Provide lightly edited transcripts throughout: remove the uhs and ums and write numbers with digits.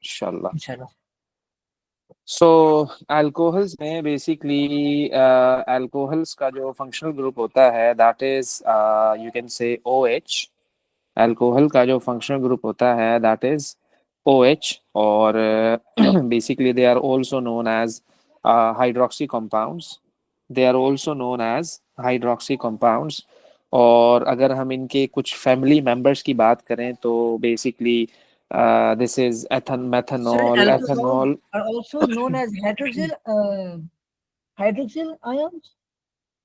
इंशाल्लाह। इंशाल्लाह। सो अल्कोहल्स में बेसिकली अल्कोहल्स का जो फंक्शनल ग्रुप होता है that is you can say O H. Alcohol का जो फंक्शनल ग्रुप होता है दैट इज ओ एच। और basically they are also known as hydroxy compounds. They are also known as hydroxy compounds. और अगर हम इनके कुछ फैमिली मेंबर्स की बात करें तो basically this is Ethan Sir, methanol alcohols ethanol। are also known as hydroxyl ions.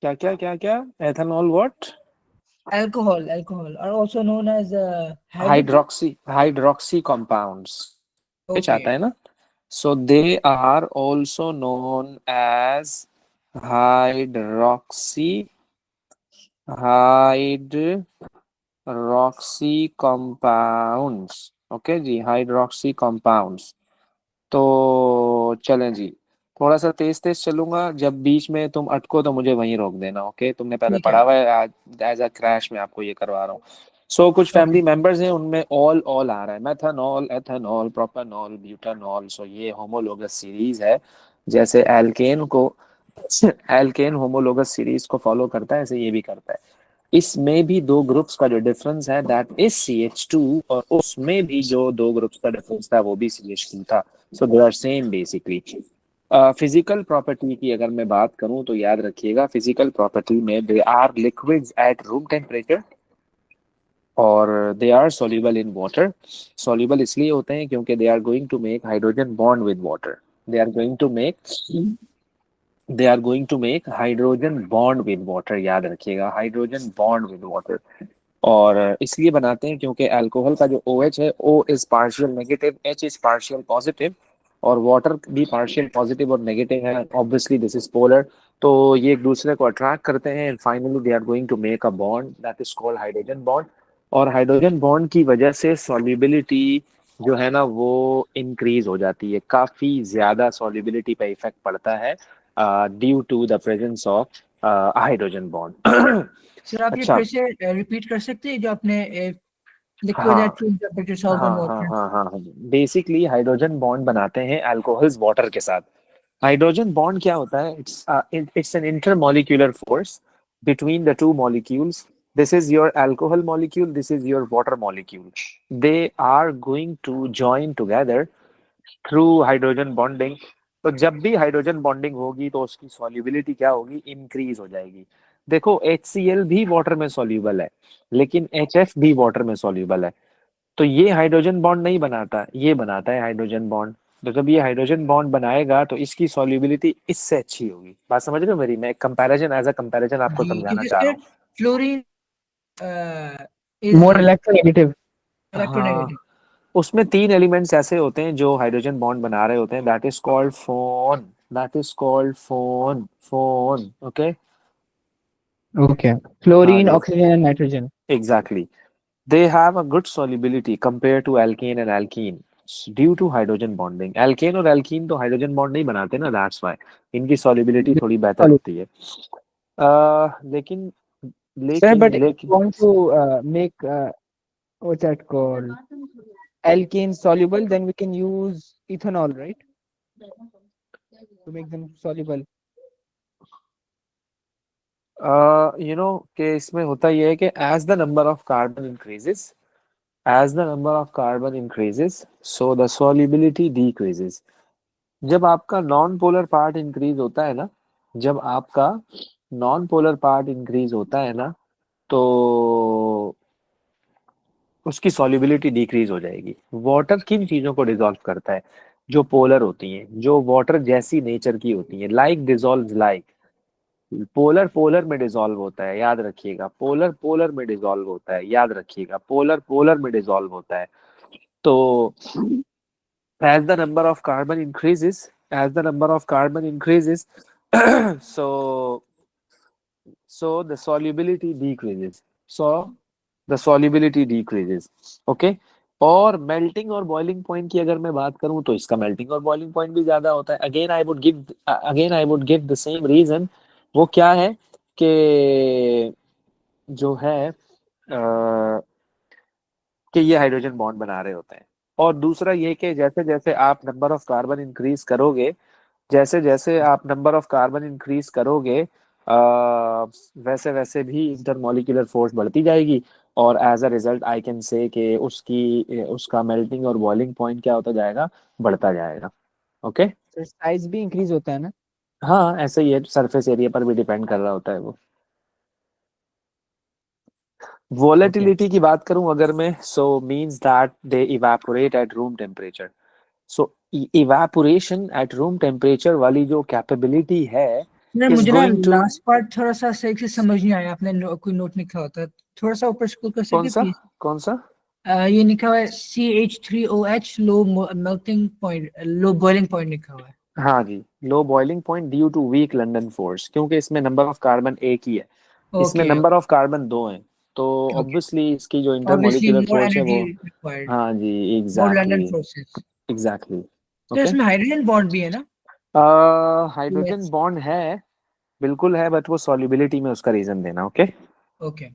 क्या क्या क्या क्या? Ethanol what? Alcohol are also known as hydroxyl. Hydroxy compounds ये चाहता Okay. है ना। So they are also known as hydroxy hydroxy compounds. Okay जी, hydroxy compounds. तो चलें जी, थोड़ा सा तेज तेज चलूंगा, जब बीच में तुम अटको तो मुझे वहीं रोक देना। ओके, तुमने पहले ठीक है। पढ़ा हुआ है, आज एज अ क्रैश में आपको ये करवा रहा हूँ। सो कुछ ओके। फैमिली मेंबर्स हैं उनमें ऑल आ रहा है, मेथनॉल एथेनॉल प्रोपेनॉल ब्यूटानॉल। सो ये होमोलोगस सीरीज है। जैसे एल्केन को एल्केन होमोलोगस सीरीज को फॉलो करता है, ऐसे ये भी करता है। इसमें भी दो ग्रुप्स का जो डिफरेंस है दैट इज CH2, और उसमें भी जो दो ग्रुप्स का डिफरेंस था वो भी CH2 था। So they are same basically. Physical property की अगर मैं बात करूं तो याद रखिएगा, फिजिकल प्रॉपर्टी में they are liquids at room temperature और they are soluble in water. soluble इसलिए होते हैं क्योंकि they are going to make hydrogen bond with water. They are going to make they are going to make hydrogen bond with water. याद रखिएगा, hydrogen bond with water. और इसलिए बनाते हैं क्योंकि अल्कोहल का जो OH है, O is partial negative, H is partial positive, और वाटर भी पार्शियल पॉजिटिव और नेगेटिव है। Obviously this is polar. तो ये एक दूसरे को अट्रैक्ट करते हैं and finally they are going to make a bond that is called hydrogen bond. और हाइड्रोजन बॉन्ड की वजह से सॉल्युबिलिटी जो है ना वो इंक्रीज हो जाती है, काफी ज्यादा सॉल्युबिलिटी पे इफेक्ट पड़ता है due to the presence of hydrogen bond. Sir, आप ये अच्छा। फिर से रिपीट कर सकते हैं जो आपने लिक्विड हाँ एट रूम टेम्परेचर हाँ सॉल्वेंट हाँ वाटर। हाँ हाँ हाँ। बेसिकली हाइड्रोजन बॉन्ड बनाते हैं अल्कोहल्स वाटर के साथ। हाइड्रोजन बॉन्ड क्या होता है? It's an intermolecular force between the two molecules. This is your alcohol molecule, this is your water molecule. They are going to join together through hydrogen bonding. तो जब भी hydrogen bonding होगी तो उसकी solubility क्या होगी? इंक्रीज हो जाएगी। देखो HCl भी वाटर में सॉल्यूबल है, लेकिन HF भी वाटर में सॉल्यूबल है। तो ये हाइड्रोजन बॉन्ड नहीं बनाता, ये बनाता है हाइड्रोजन बॉन्ड। तो जब ये हाइड्रोजन बॉन्ड बनाएगा तो इसकी सॉल्युबिलिटी इससे अच्छी होगी। बात समझ रहे हो मेरी? मैं कंपैरिजन एज अ कंपैरिजन आपको जी, समझाना क्योंकि चाह रहा सर हूँ। Fluorine is More electronegative. हाँ, इलेक्ट्रोनेगेटिव। उसमें तीन एलिमेंट्स ऐसे होते हैं जो हाइड्रोजन बॉन्ड बना रहे होते हैं, that is called phone. That is called phone. Phone, okay. Okay. हाँ Fluorine, जी, oxygen, and nitrogen. Exactly. They have a good solubility compared to alkane and alkene due to hydrogen bonding. Alkane और alkene तो hydrogen bond नहीं बनाते ना, that's why इनकी solubility थोड़ी बेहतर Solid. होती है। लेकिन Sir, लेकिन but if लेकिन you want to make what's that called? Alkane soluble, then we can use ethanol, right? To make them soluble. कि इसमें होता ये है कि as the number of carbon increases, as the number of carbon increases, so the solubility decreases. जब आपका non polar part increase होता है ना, जब आपका नॉन पोलर पार्ट इंक्रीज होता है ना, तो उसकी सॉल्युबिलिटी डिक्रीज हो जाएगी। वाटर किन चीजों को डिसॉल्व करता है? जो पोलर होती हैं, जो वाटर जैसी नेचर की होती हैं, like dissolve like. Polar polar में डिसॉल्व होता है, याद रखिएगा। पोलर पोलर में डिसॉल्व होता है, याद रखिएगा। पोलर पोलर में डिसॉल्व होता है। तो as the number of carbon increases, as the number of carbon increases, so the solubility decreases. So the solubility decreases. Okay. और मेल्टिंग और बॉइलिंग पॉइंट की अगर मैं बात करूं तो इसका मेल्टिंग और बॉइलिंग पॉइंट भी ज्यादा होता है। Again I would give the same reason. वो क्या है कि जो है कि ये हाइड्रोजन बॉन्ड बना रहे होते हैं। और दूसरा ये कि जैसे जैसे आप नंबर ऑफ कार्बन इंक्रीज करोगे, जैसे जैसे आप नंबर ऑफ कार्बन इंक्रीज करोगे, वैसे वैसे भी इंटरमॉलिक्यूलर फोर्स बढ़ती जाएगी, और as a result I can say कि उसका मेल्टिंग और बॉइलिंग पॉइंट क्या होता जाएगा, बढ़ता जाएगा। ओके। तो साइज भी इंक्रीज होता है ना? हाँ ऐसे ही है, सरफेस एरिया पर भी डिपेंड कर रहा होता है वो। ओके। वोलेटिलिटी की बात करूं अगर मैं, सो means that they evaporate eight room temperature. So evaporation eight room temperature वाली जो कैपेबिलिटी है नहीं, इज मुझे ना गोइंग टू। लास्ट पार्ट थोड़ा सा सही से समझ नहीं आया। आपने कोई नोट लिखा होता है, थोड़ा सा ऊपर स्क्रॉल कर कौन सकते सा? प्लीज? कौन सा? ये लिखा हुआ है CH3OH, low melting point, low boiling point लिखा हुआ है। हाँ जी, low boiling point due to weak London force, क्योंकि इसमें नंबर ऑफ कार्बन एक ही है, इसमें ओके नंबर ऑफ कार्बन दो हैं, तो ओके, ऑब्वियसली इसकी जो ऑब्वियसली इंटरमॉलिक्यूलर मोर फोर्स है एनर्जी वो। रिक्वायर्ड, हाँ जी, मोर लंदन एग्जैक्टली। फोर्सेस। एग्जैक्टली। तो ओके। इसमें हाइड्रोजन बॉन्ड भी है ना? Hydrogen yes. बॉन्ड है, बिल्कुल है, बट वो सॉल्युबिलिटी में उसका रीजन देना। ओके। ओके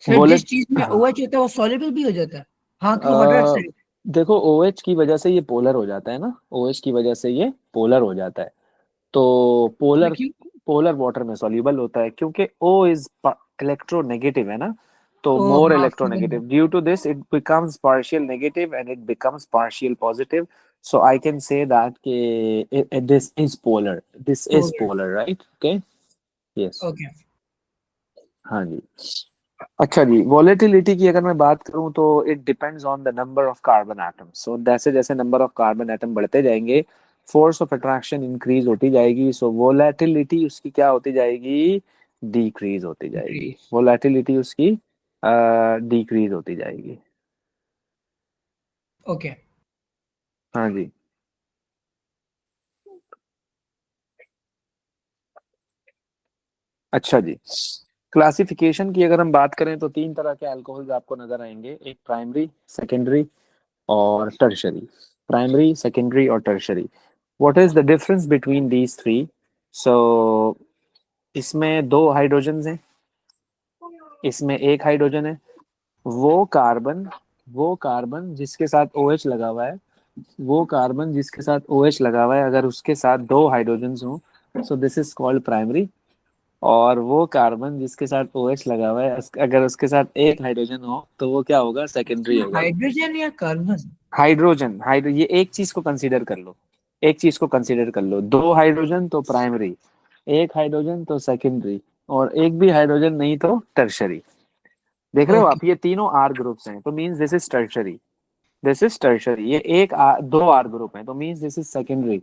सर, जिस वोलेट चीज में हाँ। OH होता है वो सॉल्युबल भी हो जाता है? हाँ, क्यों अ, हाइड्रोक्साइड? देखो OH की वजह से ये पोलर हो जाता है ना, OH की वजह से ये पोलर हो जाता है, तो पोलर, क्यों? पोलर वाटर में सॉल्युबल होता है क्योंकि O इज इलेक्ट्रोनेगेटिव है ना, तो ओ मोर हाँ, समझ electronegative, due to this it becomes partial negative and it becomes partial positive. So I can say that कि this is polar, this is गया। Polar, right? Okay. Yes. Okay हाँ जी। अच्छा जी, वॉलेटिलिटी की अगर मैं बात करूं तो it depends on the number of carbon atoms. So जैसे जैसे नंबर ऑफ कार्बन एटम बढ़ते जाएंगे, फोर्स ऑफ अट्रैक्शन इंक्रीज होती जाएगी, सो वॉलेटिलिटी उसकी क्या होती जाएगी, डिक्रीज होती जाएगी, इंक्रीज। वॉलेटिलिटी उसकी डिक्रीज होती जाएगी। ओके हाँ जी। अच्छा जी, क्लासिफिकेशन की अगर हम बात करें तो तीन तरह के अल्कोहल्स आपको नजर आएंगे, एक प्राइमरी, सेकेंडरी और टर्शरी। प्राइमरी, सेकेंडरी और tertiary. What is the difference between these three? So इसमें दो हाइड्रोजन हैं, इसमें एक हाइड्रोजन है। वो कार्बन वो कार्बन जिसके साथ OH लगा हुआ है, वो कार्बन जिसके साथ OH लगा हुआ है, अगर उसके साथ दो हाइड्रोजन हो, सो दिस इज कॉल्ड प्राइमरी। और वो कार्बन जिसके साथ OH लगा हुआ है, अगर उसके साथ एक हाइड्रोजन हो, तो वो क्या होगा, सेकेंडरी होगा। हाइड्रोजन या कार्बन? हाइड्रोजन, हाइड्रो ये एक चीज को कंसीडर कर लो, एक चीज को कंसीडर कर लो, दो हाइड्रोजन तो प्राइमरी, एक हाइड्रोजन तो सेकेंडरी, और एक भी हाइड्रोजन नहीं तो टर्शरी। देख रहे हो ओके आप, ये तीनों आर ग्रुप्स हैं, तो means this is tertiary, this is tertiary. ये दो आर ग्रुप है तो मींस दिस इज सेकेंडरी,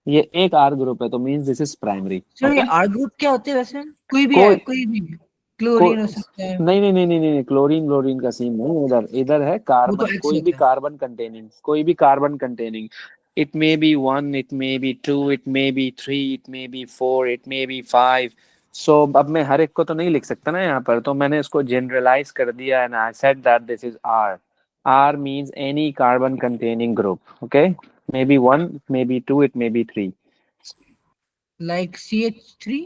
ये एक आर ग्रुप है तो means this is primary. Sir, ये ओके। आर ग्रुप क्या होते हैं वैसे? कोई भी है, कोई कोई भी को क्लोरीन हो सकता है? नहीं नहीं नहीं नहीं नहीं, क्लोरीन क्लोरीन का सीन नहीं, इधर इधर है वो तो कार्बन, एक्स कोई भी होता है। कार्बन कंटेनिंग, कोई भी carbon containing. It may be one, it may be two, it may be three, it may be four, it may be five. So अब मैं हर एक को तो नहीं लिख सकता ना यहाँ पर, तो मैंने इसको जनरलाइज कर दिया and I said that this is R. R means any carbon containing group. Okay. May be one, may be two, it may be three, like CH3।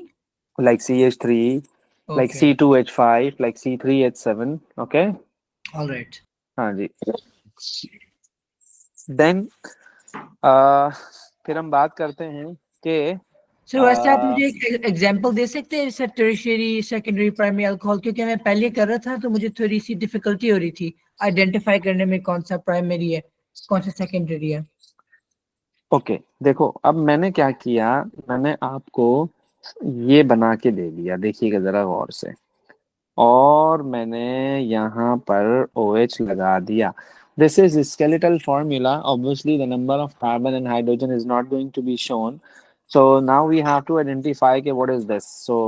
like CH3, like okay, C2H5, like C3H7। Okay. Alright. हाँ जी। Then फिर हम बात करते हैं कि sir वैसे आप मुझे एक एग्जांपल दे सकते हैं, जैसे टर्शियरी, सेकेंडरी, प्राइमरी अल्कोहल? क्योंकि मैं पहले कर रहा था तो मुझे थोड़ी सी डिफिकल्टी हो रही थी आइडेंटिफाई करने में कौन सा प्राइमरी है, कौन सा सेकेंडरी है। ओके, देखो अब मैंने क्या किया, मैंने आपको ये बना के दे दिया, देखिएगा जरा गौर से, और मैंने यहाँ पर OH लगा दिया। This is skeletal formula. Obviously, the number of carbon and hydrogen is not going to be shown. So now we have to identify okay, what is this. So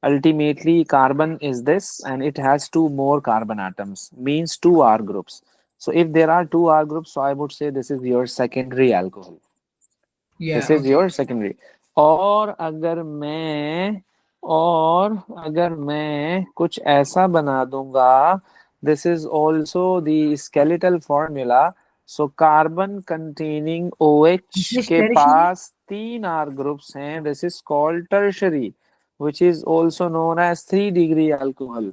ultimately, carbon is this, and it has two more carbon atoms, means two R groups. So if there are two R groups, so I would say this is your secondary alcohol. या this is okay. Your secondary. और अगर मैं कुछ ऐसा बना दूंगा, this is also the skeletal formula. So carbon containing OH के tertiary? पास तीन आर ग्रुप्स हैं, this is called tertiary, which is also known as 3 degree alcohol।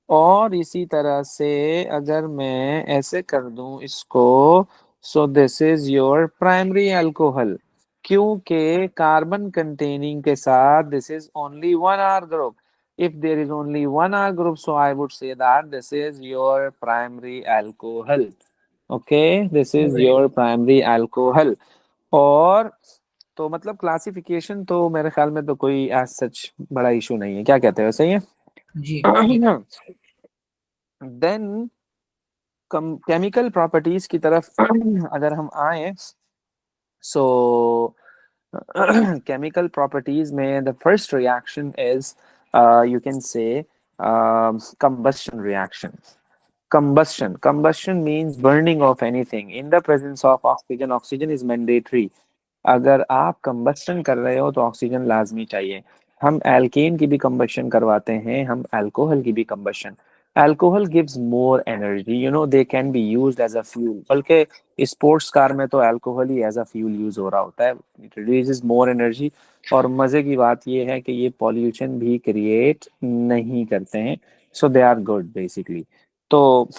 और इसी तरह से अगर मैं ऐसे कर दूं इसको, so this is your primary alcohol, क्योंकि कार्बन कंटेनिंग के साथ this is only one R group. If there is only one R group, so I would say that this is your primary alcohol. Okay, this is Alright. your primary alcohol. और तो मतलब classification तो मेरे ख्याल में तो कोई as such बड़ा इशू नहीं है, क्या कहते हो, सही है? जी ठीक। देन केमिकल प्रॉपर्टीज की तरफ अगर हम आए, सो chemical properties में the first reaction is you can say combustion reaction. Combustion means burning of anything in the presence of oxygen. Oxygen is mandatory. अगर आप कंबस्टन कर रहे हो तो ऑक्सीजन लाजमी चाहिए. हम एल्केन की भी कंबस्टन करवाते हैं, हम अल्कोहल की भी combustion. Alcohol gives more energy, you know, they can be used as a fuel. बल्कि स्पोर्ट्स कार में तो अल्कोहल ही एज अ फ्यूल यूज हो रहा होता है. It releases more energy. और मजे की बात ये है कि ये पॉल्यूशन भी क्रिएट नहीं करते हैं, सो दे आर गुड बेसिकली. तो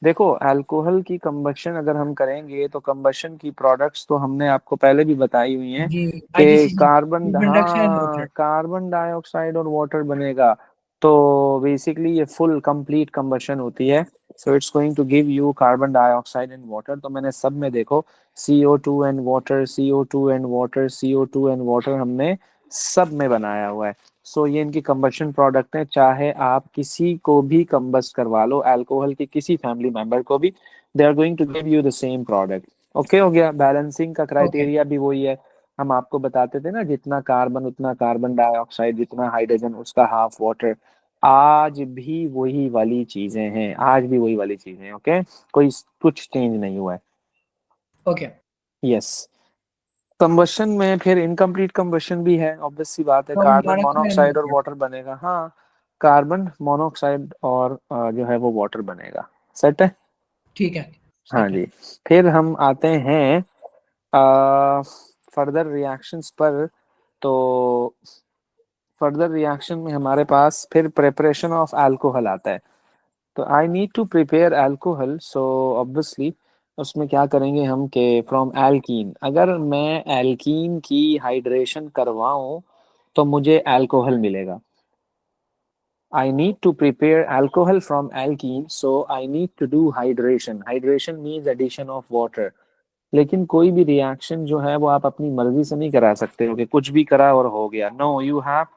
देखो, अल्कोहल की कंबशन अगर हम करेंगे तो कंबशन की प्रोडक्ट्स तो हमने आपको पहले भी बताई हुई हैं जी कि IGCC, carbon, carbon dioxide water. हाँ, कार्बन डाइऑक्साइड और वाटर बनेगा. तो बेसिकली ये फुल कंप्लीट कंबशन होती है. So it's going to give you carbon dioxide and water. तो मैंने सब में देखो, CO2 and water, CO2 and water, CO2 and water हमने सब में बनाया हुआ है. सो ये इनकी कंबशन प्रोडक्ट है. चाहे आप किसी को भी कंबस्ट करवा लो, अल्कोहल के किसी फैमिली मेंबर को भी, they are going to give you the same product. Okay, हो गया. बैलेंसिंग का ओके क्राइटेरिया भी वही है. हम आपको बताते थे ना, जितना कार्बन उतना कार्बन डाइऑक्साइड, जितना हाइड्रोजन उसका हाफ वाटर. आज भी वही वाली चीजें हैं, आज भी वही वाली चीजें हैं. ओके, कोई कुछ चेंज नहीं हुआ है. ओके। यस. कंबशन में फिर इनकम्प्लीट कंबशन भी है, ऑब्वियस सी बात है. तो कार्बन मोनोऑक्साइड हो मोनोऑक्साइड और गया। वाटर बनेगा. हाँ, कार्बन मोनोऑक्साइड और जो है वो वाटर बनेगा. सेट है. ठीक है हाँ ठीक है। जी. फिर हम आते हैं फर्दर रिएक्शंस पर. तो फर्दर रिएक्शन में हमारे पास फिर प्रिपरेशन ऑफ अल्कोहल आता है. तो I need to prepare alcohol, so obviously उसमें क्या करेंगे हम के फ्रॉम एल्कीन. अगर मैं एल्कीन की हाइड्रेशन करवाऊं तो मुझे अल्कोहल मिलेगा. I need to prepare alcohol from alkene, so I need to do hydration. Hydration means addition of water. लेकिन कोई भी रिएक्शन जो है वो आप अपनी मर्जी से नहीं करा सकते हो कि कुछ भी करा और हो गया. No, you have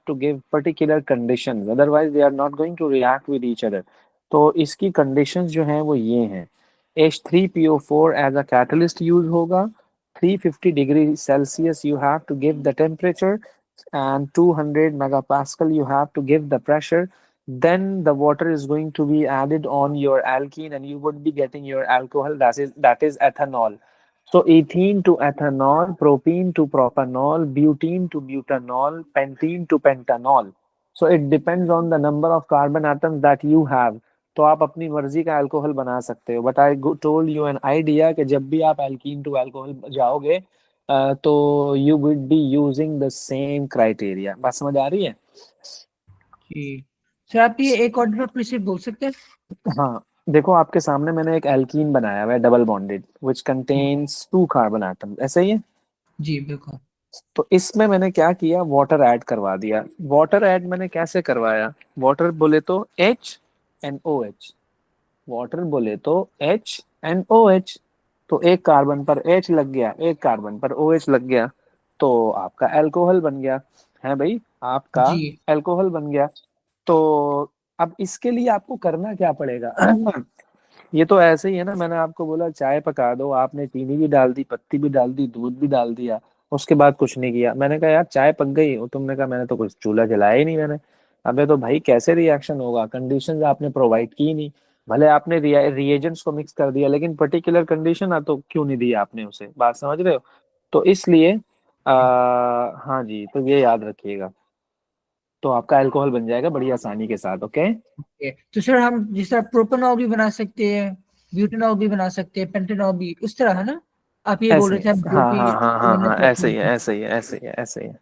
to give particular conditions, otherwise they are not going to react with each other. तो इसकी conditions जो हैं वो ये हैं. H3PO4 as a catalyst use होगा. 350 degree Celsius you have to give the temperature, and 200 megapascal you have to give the pressure. Then the water is going to be added on your alkene and you would be getting your alcohol, that is ethanol. So ethene to ethanol, propene to propanol, butene to butanol, pentene to pentanol. So it depends on the number of carbon atoms that you have. तो आप अपनी मर्जी का alcohol बना सकते हो. But I told you an idea कि जब भी आप एल्कीन टू अल्कोहल जाओगे तो you would be using the same criteria. बात समझ आ रही है? जी सर, आप ये एक और फिर से बोल सकते हैं? हाँ, देखो आपके सामने मैंने एक एल्कीन बनाया हुआ है, double bonded, which contains 2 carbon atoms. ऐसे ही है. जी बिल्कुल। तो इसमें मैंने क्या किया, वाटर ऐड करवा दिया. वाटर ऐड मैंने कैसे करवाया? वाटर बोले तो HNOH, वाटर बोले तो HNOH. तो एक कार्बन पर H लग गया, एक कार्बन पर OH लग गया, तो आपका अल्कोहल बन गया. है भाई, आपका जी अल्कोहल बन गया. तो अब इसके लिए आपको करना क्या पड़ेगा? ये तो ऐसे ही है ना, मैंने आपको बोला चाय पका दो, आपने चीनी भी डाल दी, पत्ती भी डाल दी, दूध भी डाल दिया, उसके बाद कुछ नहीं किया. मैंने कहा यार चाय पक गई, तुमने कहा मैंने तो कुछ चूल्हा जलाया ही नहीं मैंने. अबे तो भाई कैसे रिएक्शन होगा? कंडीशंस आपने प्रोवाइड की नहीं. भले आपने रिएजेंट्स को मिक्स कर दिया, लेकिन पर्टिकुलर कंडीशन तो क्यों नहीं दी आपने उसे? बात समझ रहे हो? तो इसलिए हाँ जी, तो ये याद रखिएगा. तो आपका अल्कोहल बन जाएगा बड़ी आसानी के साथ. ओके. ओके। तो सर हम जिस तरह प्रोपेनॉल भी बना सकते हैं, ब्यूटेनॉल भी बना सकते हैं, पेंटेनॉल भी, उस तरह है ना? आप ये बोल ऐसे रहे ही थे है. जो हाँ कि हाँ हाँ हाँ मैंने हाँ, ऐसे ही है, प्रॉब्लम। ऐसे ही है, ऐसे ही है, ऐसे ही है.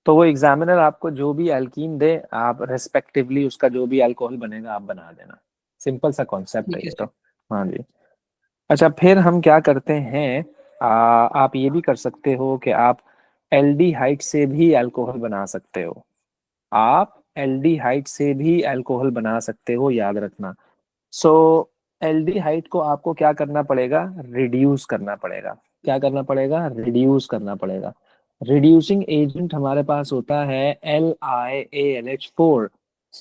तो वो एग्जामिनर आपको जो भी एल्कीन दे, आप रेस्पेक्टिवली उसका जो भी अल्कोहल बनेगा आप बना देना। सिंपल सा कॉन्सेप्ट है ठीक है ये सर। तो। हाँ जी। अच्छा, फिर हम क्या करते हैं, आप ये भी कर सकते हो कि आप एल्डिहाइड से भी अल्कोहल बना सकते हो। आप एल्डिहाइड से भी अल्कोहल बना सकते हो, याद रखना। सो एल्डिहाइड को आपको क्या करना पड़ेगा, रिड्यूस करना पड़ेगा। क्या करना पड़ेगा, रिड्यूस करना पड़ेगा। रिड्यूसिंग एजेंट हमारे पास होता है LiAlH4।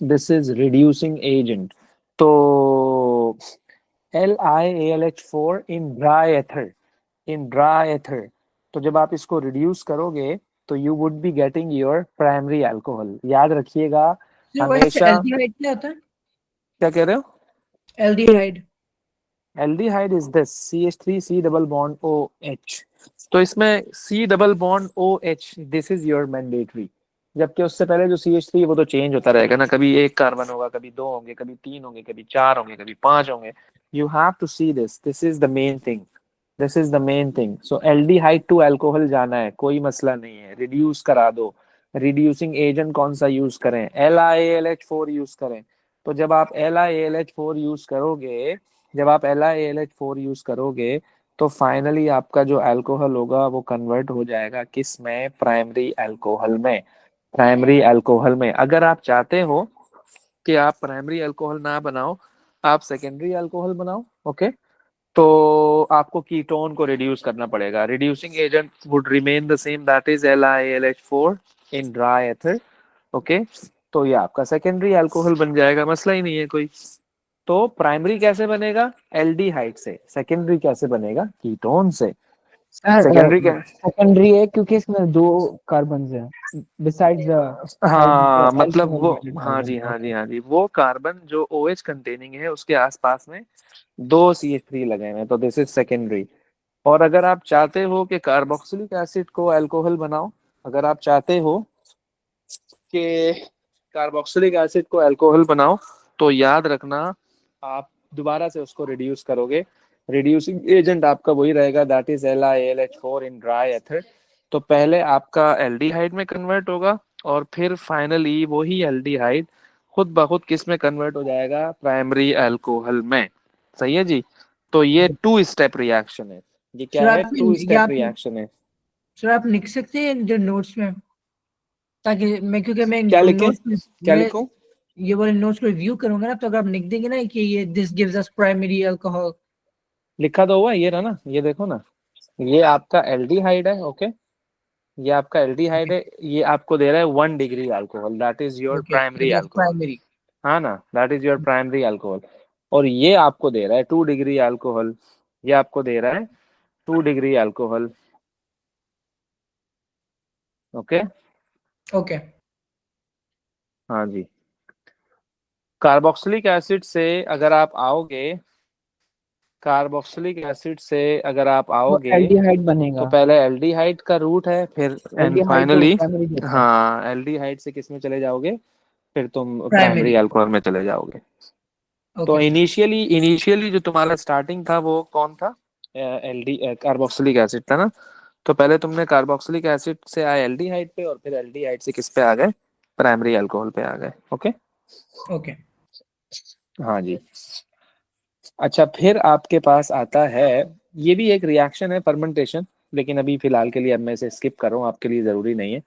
This is reducing agent. तो LiAlH4 in dry ether, in dry ether. तो जब आप इसको रिड्यूस करोगे तो you would be getting your primary alcohol. याद रखिएगा सर वैसे हमेशा। एल्डिहाइड क्या होता है? क्या कह रहे हो? Aldehyde. Aldehyde is this CH3 C double bond OH। तो इसमें C double bond OH, this is your mandatory. जबकि उससे पहले जो CH3 वो तो चेंज होता रहेगा ना, कभी एक कार्बन होगा, कभी दो होंगे, कभी तीन होंगे, कभी चार होंगे, कभी पांच होंगे। You have to see this, this is the main thing. This is the main thing. So aldehyde to alcohol जाना है, कोई मसला नहीं है, रिड्यूस करा दो। रिड्यूसिंग एजेंट कौन सा यूज करें, LiAlH4 यूज करें। तो जब आप LiAlH4 यूज करोगे, जब आप LiAlH4 यूज करोगे तो फाइनली आपका जो अल्कोहल होगा वो कन्वर्ट हो जाएगा किस में, प्राइमरी अल्कोहल में। प्राइमरी अल्कोहल में। अगर आप चाहते हो कि आप प्राइमरी अल्कोहल ना बनाओ, आप सेकेंडरी अल्कोहल बनाओ, ओके, तो आपको कीटोन को रिड्यूस करना पड़ेगा। Reducing agent would remain the same, that is LiAlH4 in dry ether, okay. तो ये आपका सेकेंडरी अल्कोहल बन जाएगा, मसला ही नहीं है कोई। तो प्राइमरी कैसे बनेगा, एल्डिहाइड से। सेकेंडरी कैसे बनेगा, कीटोन से। सर सेकेंडरी क्या, सेकेंडरी है क्योंकि इसमें दो कार्बन है बिसाइड्स द हाँ मतलब अल्कोहल वो, वाले हाँ जी कार्बन। हाँ जी ओके। हाँ जी, वो कार्बन जो OH कंटेनिंग है उसके आसपास में दो CH3 लगे हैं, तो दिस इज सेकेंडरी। और अगर आप चाहते हो कि कार्बोक्सिलिक एसिड को अल्कोहल बनाओ, अगर आप चाहते हो कि कार्बोक्सिलिक एसिड को अल्कोहल बनाओ, तो याद रखना आप दोबारा से उसको रिड्यूस करोगे। रिड्यूसिंग एजेंट आपका वही रहेगा, that is LiAlH4 in dry ether. तो पहले आपका एल्डिहाइड में कन्वर्ट होगा और फिर फाइनली वही एल्डिहाइड खुद ब खुद किस में कन्वर्ट हो जाएगा, प्राइमरी अल्कोहल में। सही है जी। तो ये टू स्टेप रिएक्शन है। ये सर क्या है, आप टू ये स्टेप आप रिएक्शन है। सर आप लिख सकते हैं जो नोट्स में, ताकि मैं, क्योंकि मैं क्या लिखे, नोट्स में क्या मैं लिखूं? ये वाले नोट्स को रिव्यू करूंगा ना, तो अगर आप लिख देंगे ना कि ये this gives us primary alcohol. लिखा तो हुआ है, ये रहा ना, ये देखो ना, ये आपका एल्डिहाइड है, ओके। ये आपका एल्डिहाइड है, ये आपको दे रहा है 1 degree alcohol, that is your okay, primary that's alcohol. Primary. हाँ ना, that is your primary alcohol. और ये आपको दे रहा है 2 डिग्री अल्कोहल। ये आपको दे रहा है 2 डिग्री अल्कोहल, ओके। ओके। हाँ जी। कार्बोक्सिलिक एसिड से अगर आप आओगे, कार्बोक्सिलिक एसिड से अगर आप तो आओगे एल्डिहाइड तो बनेगा। पहले एल्डिहाइड का रूट है, फिर एंड एल्डिहाइड तो फाइनली, प्राइमरी देता है। हाँ, एल्डिहाइड से किस में चले जाओगे, फिर तुम प्राइमरी प्राइमरी। अल्कोहल में चले जाओगे। तो ओके सर। इनिशियली इनिशियली जो तुम्हारा स्टार्टिंग था वो कौन था, एल्डी कार्बोक्सिलिक एसिड था ना। तो पहले तुमने कार्बोक्सिलिक एसिड से आए एल्डिहाइड पे, और फिर एल्डिहाइड से किस पे आ गए, प्राइमरी अल्कोहल पे आ गए, ओके। ओके। हाँ जी। अच्छा, फिर आपके पास आता है, ये भी एक रिएक्शन है, फर्मेंटेशन, लेकिन अभी फिलहाल के लिए अब मैं इसे स्किप कर रहा हूँ, आपके लिए जरूरी नहीं है।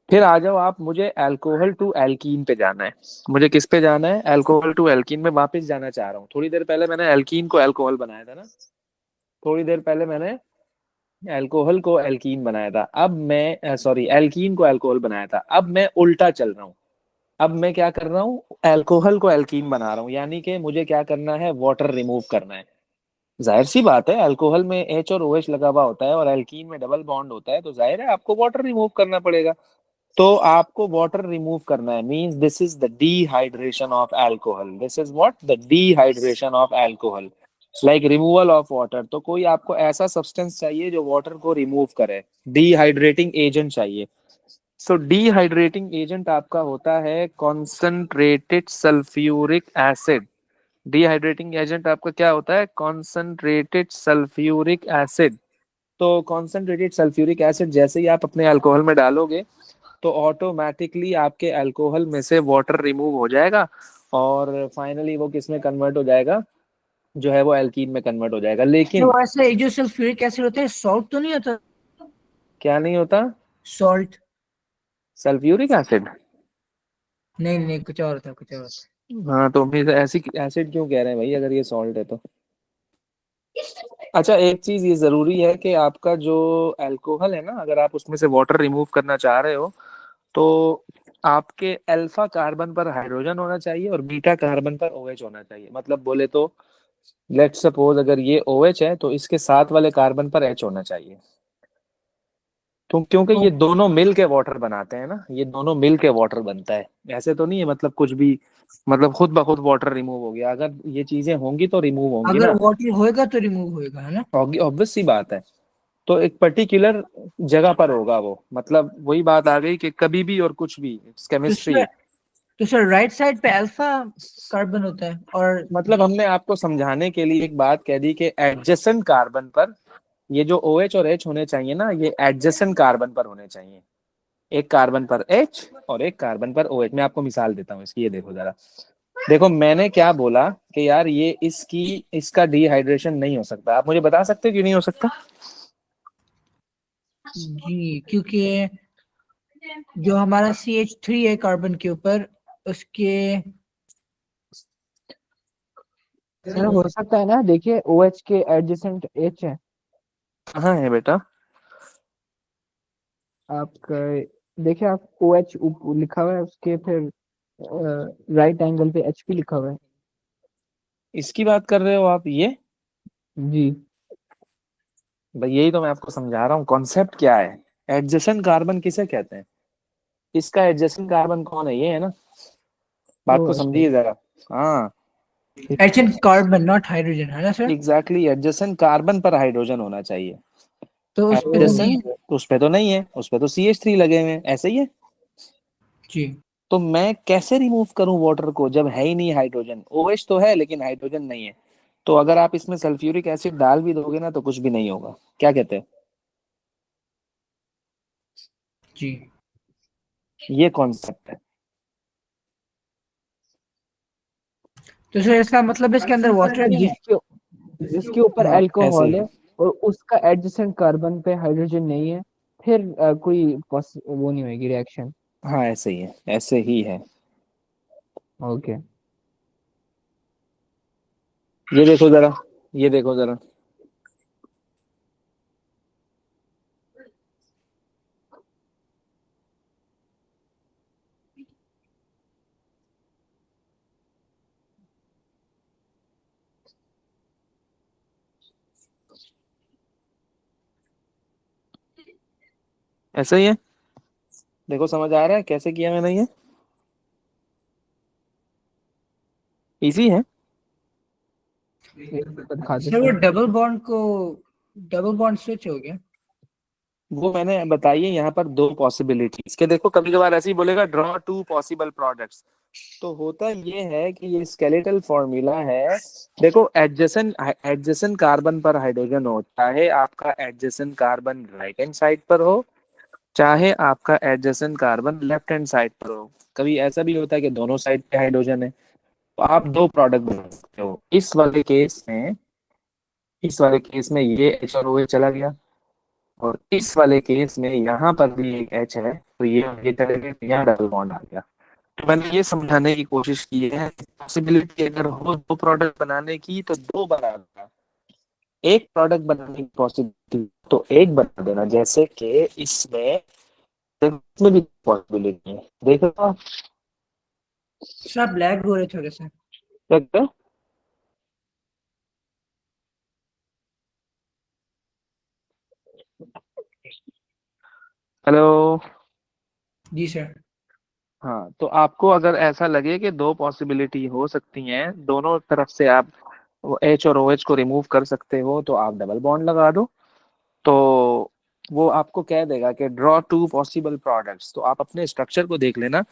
फिर आ जाओ आप, मुझे अल्कोहल टू एल्कीन पे जाना है। मुझे किस पे जाना है, अल्कोहल टू एल्कीन में वापस जाना चाह रहा हूँ। थोड़ी देर पहले मैंने एल्कीन को अल्कोहल बनाया था ना, थोड़ी देर पहले मैंने अल्कोहल को एल्कीन बनाया था, अब मैं सॉरी एल्कीन को अल्कोहल बनाया था, अब मैं उल्टा चल रहा हूँ। अब मैं क्या कर रहा हूँ, अल्कोहल को एल्कीन बना रहा हूँ, यानी कि मुझे क्या करना है, वाटर रिमूव करना है। जाहिर सी बात है, अल्कोहल में H और OH लगा हुआ होता है और एल्कीन में डबल बॉन्ड होता है, तो जाहिर है आपको वाटर रिमूव करना पड़ेगा। तो आपको वाटर रिमूव करना है, means this is the dehydration of alcohol. This is what, the dehydration of alcohol, like removal of water. तो कोई आपको ऐसा सब्सटेंस चाहिए जो वाटर को रिमूव करे, डिहाइड्रेटिंग एजेंट चाहिए। सो डिहाइड्रेटिंग एजेंट आपका होता है concentrated sulphuric acid. Dehydrating agent आपका क्या होता है, कॉन्सेंट्रेटेड सल्फ्यूरिक एसिड। तो कॉन्सेंट्रेटेड सल्फ्यूरिक एसिड जैसे ही आप अपने अल्कोहल में डालोगे तो ऑटोमेटिकली आपके अल्कोहल में से वाटर रिमूव हो जाएगा और फाइनली वो किस में कन्वर्ट हो जाएगा, जो है वो एल्कीन में कन्वर्ट हो जाएगा। लेकिन तो ऐसे जो सल्फ्यूरिक एसिड होता है सॉल्ट तो नहीं होता? क्या नहीं होता? सॉल्ट? Sulphuric acid? नहीं नहीं, कुछ और होता है, कुछ और होता हाँ तो फिर ऐसी एसिड क्यों कह रहे हैं भाई, अगर ये सॉल्ट है तो। अच्छा एक चीज ये जरूरी है कि आपका जो अल्कोहल है ना, अगर आप उसमें से वाटर रिमूव करना चाह रहे हो तो आपके अल्फा कार्बन पर हाइड्रोजन होना चाहिए और बीटा कार्बन पर OH होना चाहिए। मतलब बोले तो लेट्स सपोज अगर ये OH है तो इसके साथ वाले कार्बन पर H होना चाहिए। तो क्योंकि है। ये दोनों मिल के वाटर बनाते हैं ना, ये दोनों मिल के वाटर बनता है, ऐसे तो नहीं है मतलब कुछ भी, मतलब खुद ब खुद वाटर रिमूव हो गया। अगर ये चीजें होंगी तो रिमूव होंगी अगर ना, वाटर होएगा तो रिमूव होएगा, है ना? ऑब्वियस सी बात है। तो एक पर्टिकुलर जगह पर होगा वो, मतलब वही बात आ गई कि कभी भी और कुछ भी, तो केमिस्ट्री सर है। तो सर राइट साइड पे अल्फा कार्बन होता है और मतलब हमने आपको समझाने के लिए एक बात कह दी कि एडजेसेंट कार्बन पर ये जो OH और H होने चाहिए ना, ये एडजेसेंट कार्बन पर होने चाहिए। एक कार्बन पर H और एक कार्बन पर OH। मैं आपको मिसाल देता हूँ इसकी, ये देखो जरा। देखो मैंने क्या बोला कि यार ये इसका डिहाइड्रेशन नहीं हो सकता। आप मुझे बता सकते हो क्यों नहीं हो सकता? जी, क्योंकि जो हमारा CH3 है कार्बन के ऊपर, उसके सर हो सकता है ना, देखिए OH के एडजेसेंट H है कहाँ है बेटा? आपका। देखिए आप OH लिखा हुआ है, उसके फिर राइट एंगल पे H भी लिखा हुआ है। इसकी बात कर रहे हो आप? ये जी। भाई यही तो मैं आपको समझा रहा हूँ, कॉन्सेप्ट क्या है। एडजेसेंट कार्बन किसे कहते हैं? इसका एडजेसेंट कार्बन कौन है? ये है ना, बात ओ को अच्छा। समझिए जरा। हाँ H N carbon not hydrogen, है ना सर? एग्जैक्टली, एडजेसेंट कार्बन पर हाइड्रोजन होना चाहिए। तो उस पे तो नहीं एडजेसेंट है। उस पे तो नहीं है, उस पे तो CH3 लगे हुए हैं, ऐसे ही है। जी। तो मैं कैसे रिमूव करूं वाटर को जब है ही नहीं हाइड्रोजन? OH तो है लेकिन हाइड्रोजन नहीं है। तो अगर आप इसमें सल्फ्यूरिक एसिड डाल भी दोगे ना तो कुछ भी नहीं होगा। क्या कहते हैं? जी, ये कॉन्सेप्ट है। तो सर इसका मतलब इसके अंदर वाटर नहीं है? जिसके ऊपर हाँ ऐसे अल्कोहल ही। है और उसका एडजेसेंट कार्बन पे हाइड्रोजन नहीं है, फिर कोई वो नहीं होगी रिएक्शन। हाँ ऐसे ही है, ऐसे ही है। ओके। ये देखो जरा, ये देखो जरा। ऐसे ही है। देखो समझ आ रहा है कैसे किया मैंने? ये इजी है। दिखा दे सर वो सर। डबल बॉन्ड स्विच हो गया। वो मैंने बताइए यहाँ पर दो पॉसिबिलिटीज के। देखो कभी कभार ऐसे ही बोलेगा ड्रॉ टू पॉसिबल प्रोडक्ट्स, तो होता ये है कि ये स्केलेटल फॉर्मूला है। देखो एडजेसेंट एडजेसेंट कार्बन पर हाइड्रोजन हो, चाहे आपका adjacent carbon right hand side पर हो, चाहे आपका adjacent carbon left hand side पर हो। कभी ऐसा भी होता है कि दोनों साइड पे हाइड्रोजन है, तो आप दो प्रोडक्ट बना सकते हो। इस वाले केस में ये H और OH चला गया, और इस वाले केस में यहाँ पर भी एक H है तो ये चले गए, तो यहाँ डबल बॉन्ड आ गया। तो मैंने ये समझाने की कोशिश की है, पॉसिबिलिटी अगर हो दो प्रोडक्ट बनाने की तो दो बना देना। एक प्रोडक्ट बनाने की पॉसिबिलिटी तो एक बना देना, जैसे कि इसमें भी पॉसिबिलिटी है। देखो आप सर आप लैग हो रहे थोड़े से। क्या कहते हैं? हेलो। जी सर। हाँ तो आपको अगर ऐसा लगे कि दो पॉसिबिलिटी हो सकती हैं, दोनों तरफ से आप वो H और OH को रिमूव कर सकते हो, तो आप डबल बॉन्ड लगा दो। तो वो आपको कह देगा कि ड्रॉ टू पॉसिबल प्रोडक्ट्स। तो आप अपने स्ट्रक्चर को देख लेना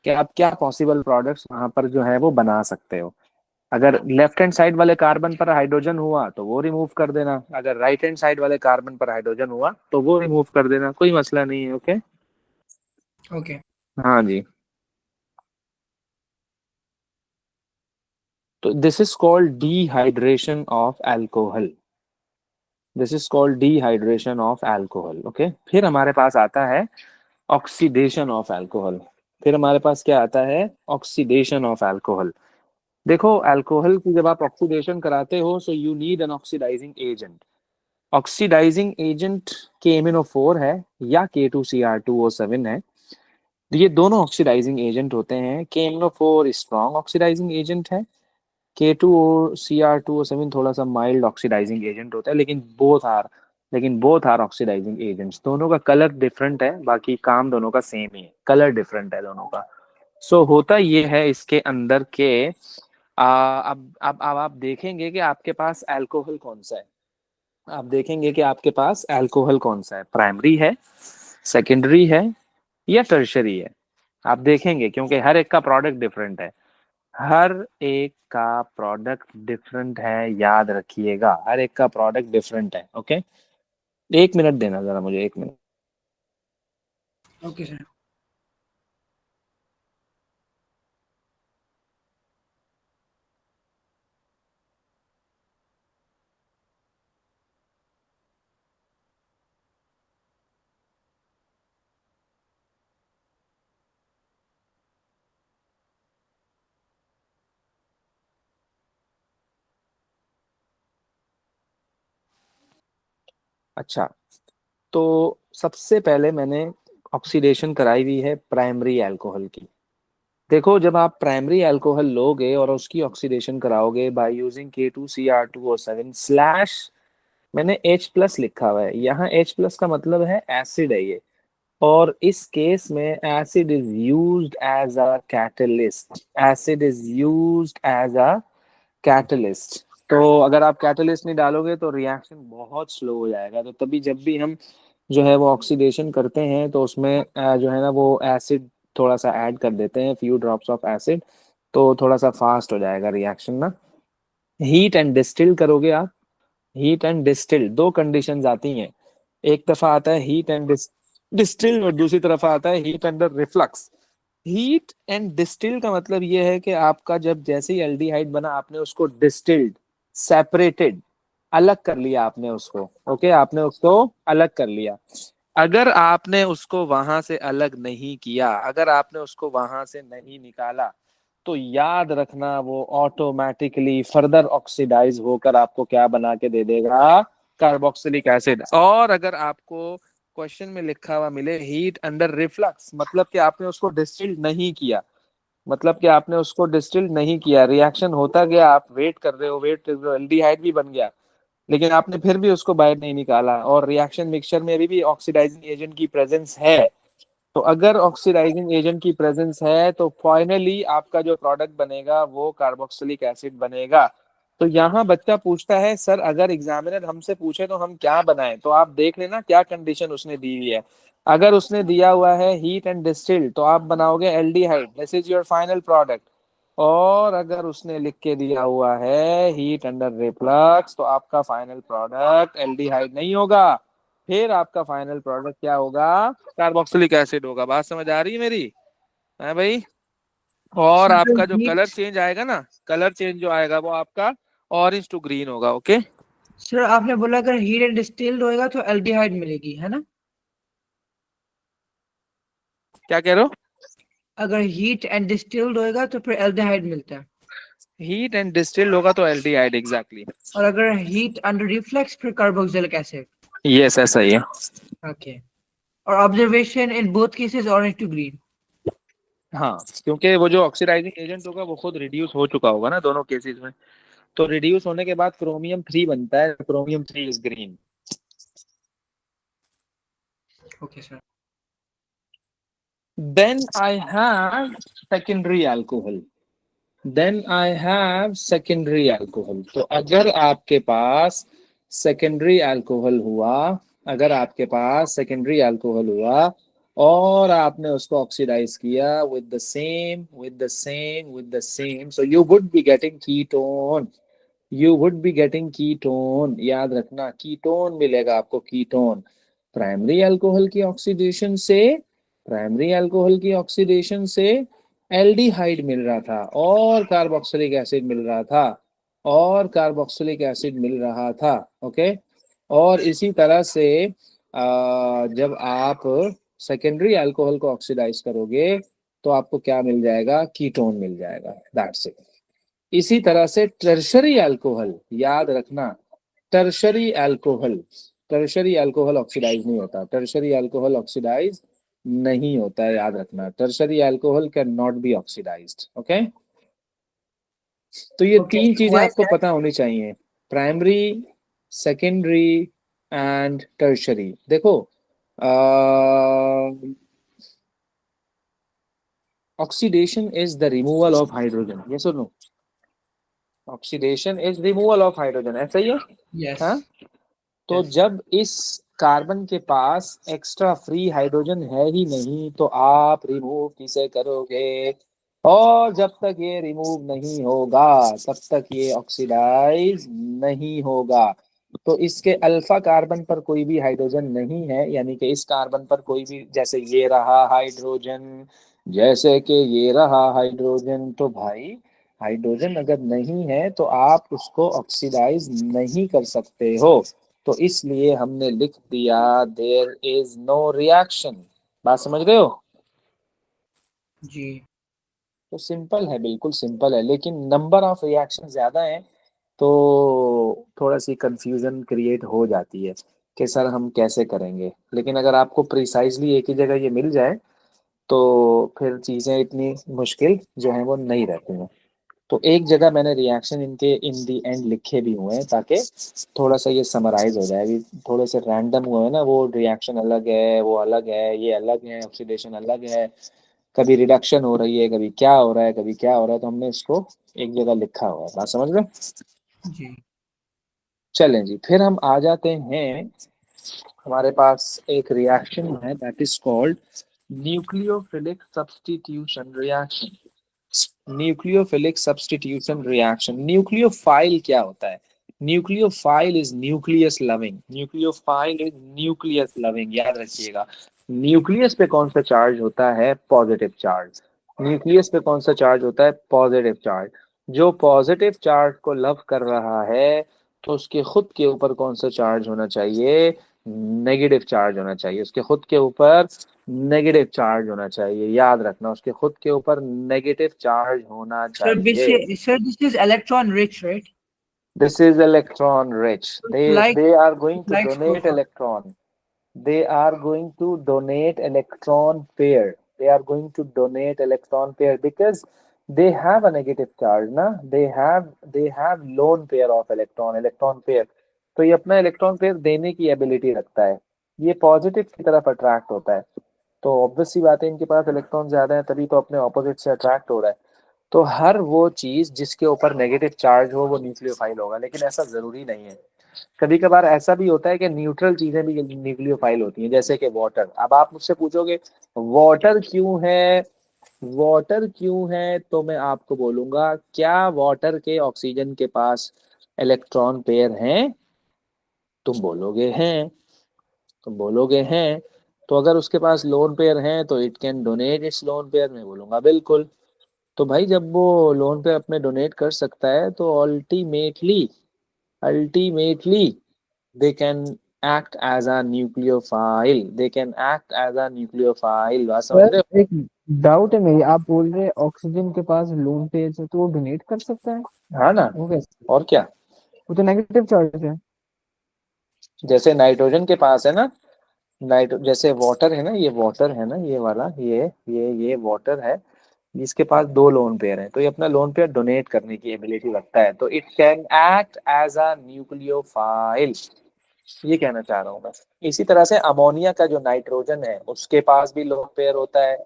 कि आप क्या पॉसिबल प्रोडक्ट्स वहां पर जो है वो बना सकते हो। अगर लेफ्ट हैंड साइड वाले कार्बन पर हाइड्रोजन हुआ तो वो रिमूव कर देना, अगर राइट हैंड साइड वाले कार्बन पर हाइड्रोजन हुआ तो वो रिमूव कर देना, कोई मसला नहीं है। ओके। ओके हाँ जी। तो this is called dehydration of alcohol. This is called dehydration of alcohol. Okay, फिर हमारे पास आता है ऑक्सीडेशन ऑफ अल्कोहल। फिर हमारे पास क्या आता है? Oxidation of alcohol. देखो, अल्कोहल की जब आप ऑक्सीडेशन कराते हो, so you need an oxidizing agent. Oxidizing agent KMnO4 है या K2Cr2O7 है। ये दोनों ऑक्सीडाइजिंग एजेंट होते हैं। KMnO4 स्ट्रॉन्ग ऑक्सीडाइजिंग एजेंट है, K2Cr2O7 थोड़ा सा माइल्ड ऑक्सीडाइजिंग एजेंट होता है, लेकिन बोथ आर ऑक्सीडाइजिंग एजेंट्स। दोनों का कलर डिफरेंट है, बाकी काम दोनों का सेम ही है, कलर डिफरेंट है दोनों का। सो होता ये है इसके अंदर के अब आप देखेंगे कि आपके पास अल्कोहल कौन सा है। आप देखेंगे कि आपके पास अल्कोहल कौन सा है, प्राइमरी है, सेकेंडरी है या टर्शरी है। आप देखेंगे, क्योंकि हर एक का प्रोडक्ट डिफरेंट है। हर एक का प्रोडक्ट डिफरेंट है, याद रखिएगा, हर एक का प्रोडक्ट डिफरेंट है। ओके, 1 मिनट देना जरा मुझे, 1 मिनट। Okay sir. अच्छा, तो सबसे पहले मैंने ऑक्सीडेशन कराई हुई है प्राइमरी अल्कोहल की। देखो, जब आप प्राइमरी अल्कोहल लोगे और उसकी ऑक्सीडेशन कराओगे बाय यूजिंग K2Cr2O7 स्लैश, मैंने H+ लिखा हुआ है यहाँ। H+ का मतलब है एसिड है ये, और इस केस में acid is used as a catalyst. Acid is used as a catalyst. तो अगर आप कैटलिस्ट नहीं डालोगे तो रिएक्शन बहुत स्लो हो जाएगा। तो तभी जब भी हम जो है वो ऑक्सीडेशन करते हैं, तो उसमें जो है ना वो एसिड थोड़ा सा ऐड कर देते हैं, फ्यू ड्रॉप्स ऑफ एसिड, तो थोड़ा सा फास्ट हो जाएगा रिएक्शन ना। हीट एंड डिस्टिल करोगे आप। हीट एंड डिस्टिल दो कंडीशंस आती हैं। एक दफा आता है हीट एंड डिस्टिल, और दूसरी तरफ आता है heat under reflux. Heat and distil का मतलब ये है कि आपका जब जैसे ही एल्डिहाइड बना, आपने उसको डिस्टिल्ड, सेपरेटेड, अलग कर लिया आपने उसको। ओके, आपने उसको अलग कर लिया। अगर आपने उसको वहां से अलग नहीं किया, अगर आपने उसको वहां से नहीं निकाला, तो याद रखना वो ऑटोमेटिकली फर्दर ऑक्सीडाइज होकर आपको क्या बना के दे देगा? Carboxylic acid. और अगर आपको क्वेश्चन में लिखा हुआ मिले हीट अंडर रिफ्लक्स, मतलब कि आपने उसको डिस्टिल नहीं किया, मतलब कि आपने उसको डिस्टिल नहीं किया, रिएक्शन होता गया, आप वेट कर रहे हो, एल्डिहाइड भी बन गया, लेकिन आपने फिर भी उसको बाहर नहीं निकाला, और रिएक्शन मिक्सचर में अभी भी ऑक्सीडाइजिंग एजेंट की प्रेजेंस है। तो अगर ऑक्सीडाइजिंग एजेंट की प्रेजेंस है, तो फाइनली आपका जो प्रोडक्ट बनेगा वो कार्बोक्सिलिक एसिड बनेगा। तो यहाँ बच्चा पूछता है, सर अगर एग्जामिनर हमसे पूछे तो हम क्या बनाएं? तो आप देख लेना क्या कंडीशन उसने दी हुई है। अगर उसने दिया हुआ है हीट एंड डिस्टिल, तो आप बनाओगे aldehyde, this is your final product. और अगर उसने लिख के दिया हुआ है हीट अंडर रिफ्लक्स, तो आपका फाइनल प्रोडक्ट एल्डिहाइड नहीं होगा, फिर आपका फाइनल प्रोडक्ट क्या होगा? कार्बोक्सिलिक एसिड होगा। बात समझ आ रही है मेरी? है भाई? और सर आपका जो कलर हीट, चेंज आएगा ना, कलर चेंज जो आएगा वो आपका ऑरेंज टू ग्रीन होगा। ओके, सर आपने बोला अगर हीट एंड डिस्टिल्ड होएगा तो एल्डिहाइड मिलेगी, है ना? क्या कह रहे हो? अगर हीट एंड डिस्टिल्ड होएगा तो फिर एल्डिहाइड मिलता है, हीट एंड डिस्टिल्ड होगा तो एल्डिहाइड, एग्जैक्टली। और अगर हीट अंडर रिफ्लेक्स फिर कार्बोक्सिलिक एसिड। यस, ऐसा ही है। ओके। और observation in both cases orange to green. हाँ, क्योंकि वो जो ऑक्सीडाइजिंग एजेंट होगा वो खुद रिड्यूस हो चुका होगा ना दोनों केसेस में। तो रिड्यूस होने के बाद क्रोमियम 3 बनता है, chromium 3 is green. Okay sir. Then I have secondary alcohol. Then I have secondary alcohol. तो अगर आपके पास सेकेंडरी अल्कोहल हुआ, अगर आपके पास सेकेंडरी अल्कोहल हुआ और आपने उसको ऑक्सीडाइज किया with the same, so you would be getting ketone. You would be getting ketone, याद रखना, कीटोन मिलेगा आपको, कीटोन। प्राइमरी अल्कोहल की ऑक्सीडेशन से प्राइमरी अल्कोहल की ऑक्सीडेशन से एल्डिहाइड मिल रहा था और कार्बोक्सिलिक एसिड मिल रहा था और कार्बोक्सिलिक एसिड मिल रहा था। ओके, और इसी तरह से जब आप सेकेंडरी अल्कोहल को ऑक्सीडाइज करोगे तो आपको क्या मिल जाएगा, कीटोन मिल जाएगा, दैट्स इट। इसी तरह से टर्शरी अल्कोहल, याद रखना, टर्शरी अल्कोहल ऑक्सीडाइज नहीं होता, टर्शरी अल्कोहल ऑक्सीडाइज नहीं होता है, याद रखना, tertiary alcohol can not be oxidized. Okay, तो ये Okay, तीन चीजें why is आपको that? पता होनी चाहिए, प्राइमरी, सेकेंडरी एंड टर्शरी। देखो oxidation is the removal of hydrogen, ये सुनो, oxidation is removal of hydrogen, ऐसा ही है। Yes. हाँ, तो Yes. जब इस कार्बन के पास एक्स्ट्रा फ्री हाइड्रोजन है ही नहीं तो आप रिमूव किसे करोगे, और जब तक ये रिमूव नहीं होगा तब तक ये ऑक्सीडाइज नहीं होगा। तो इसके अल्फा कार्बन पर कोई भी हाइड्रोजन नहीं है, यानी कि इस कार्बन पर कोई भी, जैसे ये रहा हाइड्रोजन, जैसे कि ये रहा हाइड्रोजन, तो भाई हाइड्रोजन अगर नहीं है तो आप उसको ऑक्सीडाइज नहीं कर सकते हो। तो इसलिए हमने लिख दिया देयर इज नो रिएक्शन। बात समझ रहे हो? जी। तो सिंपल है, बिल्कुल सिंपल है, लेकिन नंबर ऑफ रिएक्शन ज्यादा है तो थोड़ा सी कंफ्यूजन क्रिएट हो जाती है कि सर हम कैसे करेंगे। लेकिन अगर आपको प्रिसाइजली एक ही जगह ये मिल जाए तो फिर चीजें इतनी मुश्किल जो है वो नहीं रहती हैं। तो एक जगह मैंने रिएक्शन इनके इन दी एंड लिखे भी हुए हैं ताकि थोड़ा सा ये समराइज हो जाए। अभी थोड़े से रैंडम हुए हैं ना, वो रिएक्शन अलग है, वो अलग है, ये अलग है, ऑक्सीडेशन अलग है, कभी रिडक्शन हो रही है, कभी क्या हो रहा है, कभी क्या हो रहा है, तो हमने इसको एक जगह लिखा हुआ है। बात समझ रहे? जी। चलें जी, फिर हम आ जाते हैं, हमारे पास एक रिएक्शन है that is called nucleophilic substitution reaction. Nucleophilic substitution reaction, nucleophile क्या होता है? Nucleophile is nucleus loving, nucleophile is nucleus loving, याद रखिएगा। न्यूक्लियस पे कौन सा चार्ज होता है? Positive charge. न्यूक्लियस पे कौन सा चार्ज होता है? Positive charge. जो पॉजिटिव चार्ज को लव कर रहा है तो उसके खुद के ऊपर कौन सा चार्ज होना चाहिए? नेगेटिव चार्ज होना चाहिए, उसके खुद के ऊपर नेगेटिव चार्ज होना चाहिए, याद रखना, उसके खुद के ऊपर नेगेटिव चार्ज होना Sir, चाहिए। this is electron rich, right? This is electron rich, Like they are going to like donate sofa. Electron, they are going to donate electron pair, they are going to donate electron pair because they have a negative charge ना, they have lone pair of electron pair, तो ये अपना electron pair देने की ability रखता है, ये positive की तरफ अट्रैक्ट होता है। तो ऑब्वियस सी बात है, इनके पास इलेक्ट्रॉन ज्यादा है तभी तो अपने ऑपोजिट से अट्रैक्ट हो रहा है। तो हर वो चीज जिसके ऊपर नेगेटिव चार्ज हो वो न्यूक्लियोफाइल होगा, लेकिन ऐसा जरूरी नहीं है। कभी कभार ऐसा भी होता है कि न्यूट्रल चीजें भी न्यूक्लियोफाइल होती हैं, जैसे कि वाटर। अब आप मुझसे पूछोगे वाटर क्यों है, वाटर क्यों है, तो मैं आपको बोलूंगा क्या वाटर के ऑक्सीजन के पास इलेक्ट्रॉन पेयर हैं? तुम बोलोगे हैं, तुम बोलोगे हैं। तो अगर उसके पास लोन पेयर हैं तो it can donate it's lone pair, मैं बोलूंगा बिल्कुल। तो भाई जब वो लोन पेयर अपने डोनेट कर सकता है तो ultimately ultimately they can act as a nucleophile, they can act as a nucleophile। बात समझ रहे सर एक डाउट है मेरी, आप बोल रहे ऑक्सीजन के पास लोन पेयर है तो वो डोनेट कर सकता है? हो? हाँ ना, वो कैसे? और क्या। वो तो नेगेटिव चार्ज है। जैसे नाइट्रोजन के पास है ना, नाइट्रो जैसे वाटर है ना, ये वाटर है ना, ये वाला ये वाटर है, जिसके पास दो लोन पेयर हैं, तो ये अपना लोन पेयर डोनेट करने की एबिलिटी रखता है, तो it can act as a nucleophile, ये कहना चाह रहा हूँ मैं। इसी तरह से अमोनिया का जो नाइट्रोजन है उसके पास भी लोन पेयर होता है,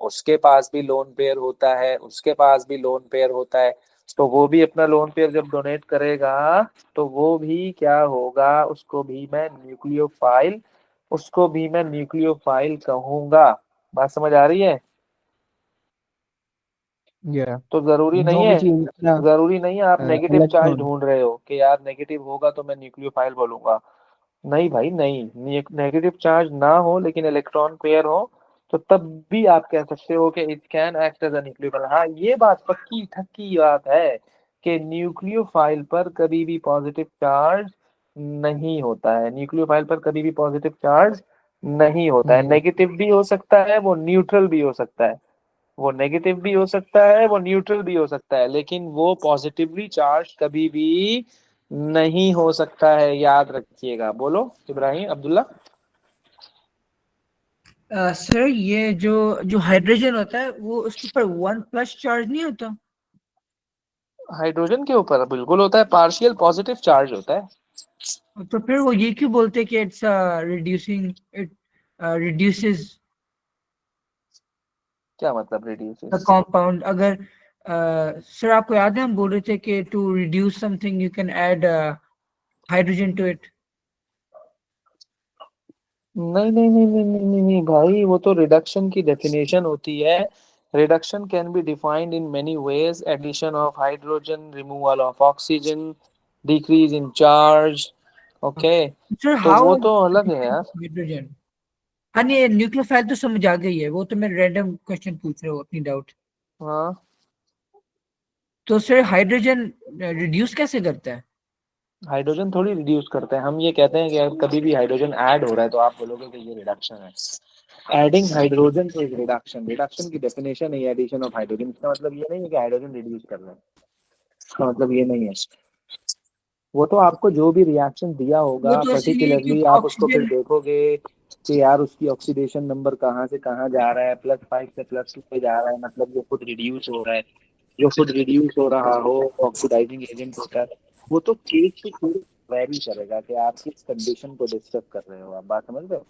उसके पास भी लोन पेयर होता है, उसके पास भी लोन पेयर होता है, तो वो भी अपना लोन पेयर जब डोनेट करेगा तो वो भी क्या होगा, उसको भी मैं न्यूक्लियोफाइल कहूंगा। बात समझ आ रही है? या तो जरूरी नहीं जो भी है, चीज अपना जरूरी नहीं है आप नेगेटिव चार्ज इलेक्ट्रॉन। ढूंढ रहे हो कि यार नेगेटिव होगा तो मैं न्यूक्लियोफाइल बोलूंगा। नहीं भाई नहीं, नेगेटिव चार्ज ना हो लेकिन इलेक्ट्रॉन पेयर हो तो तब भी आप कह सकते हो कि it can act as a nucleophile. हाँ, ये बात पक्की ठक्की बात है कि न्यूक्लियोफाइल पर कभी भी पॉजिटिव चार्ज नहीं होता है, न्यूक्लियोफाइल पर कभी भी पॉजिटिव चार्ज नहीं होता है। नेगेटिव भी हो सकता है, वो न्यूट्रल भी हो सकता है, वो नेगेटिव भी हो सकता है, वो न्यूट्रल भी हो सकता है, लेकिन वो पॉजिटिवली चार्ज कभी भी नहीं हो सकता है, याद रखिएगा। बोलो इब्राहिम अब्दुल्ला। सर ये जो जो हाइड्रोजन होता है वो उसके ऊपर 1+ चार्ज नहीं होता? हाइड्रोजन के ऊपर बिल्कुल होता है, पार्शियल पॉजिटिव चार्ज होता है। तो फिर वो ये क्यों बोलते हैं कि इट्स रिड्यूसिंग, इट रिड्यूसेस क्या मतलब द रिड्यूसेस? कंपाउंड? अगर सर आपको याद है हम बोल रहे थे कि to reduce something you can add hydrogen to it. नहीं नहीं नहीं नहीं नहीं नहीं नहीं भाई, वो तो रिडक्शन की डेफिनेशन होती है। Reduction can be defined in many ways, addition of hydrogen, removal of oxygen, decrease in charge. Okay, sir तो हाउ वो तो अलग है यार। हाइड्रोजन? हाँ नहीं, न्यूक्लियोफाइल तो समझ आ गई है, वो तो मैं रैंडम क्वेश्चन पूछ रहा हूँ अपनी डाउट। हाँ, तो सर हाइड्रोजन रिड्यूस कैसे करता है? हाइड्रोजन थोड़ी रिड्यूस करते हैं, हम ये कहते हैं कि अगर कभी भी हाइड्रोजन ऐड हो रहा है तो आप बोलोगे कि ये रिडक्शन है। एडिंग हाइड्रोजन तो इज रिडक्शन। रिडक्शन की डेफिनेशन है एडिशन ऑफ हाइड्रोजन। इसका मतलब ये नहीं है कि हाइड्रोजन रिड्यूस कर रहे हैं, इसका मतलब ये नहीं है। वो तो आपको जो भी रिएक्शन दिया वो होगा तो इसलिए पर्टिकुलरली क्योंकि आप उसको फिर ऑक्सीजन। देखोगे कि यार उसकी ऑक्सीडेशन नंबर कहाँ से कहाँ जा रहा है, +5 से +2 पे जा रहा है, मतलब वो खुद रिड्यूस हो रहा है। जो खुद रिड्यूस हो रहा हो ऑक्सीडाइजिंग एजेंट होता है। वो तो केस टू केस वैरी करेगा कि आप किस कंडीशन को डिस्कस कर रहे हो, आप बात समझ रहे हो?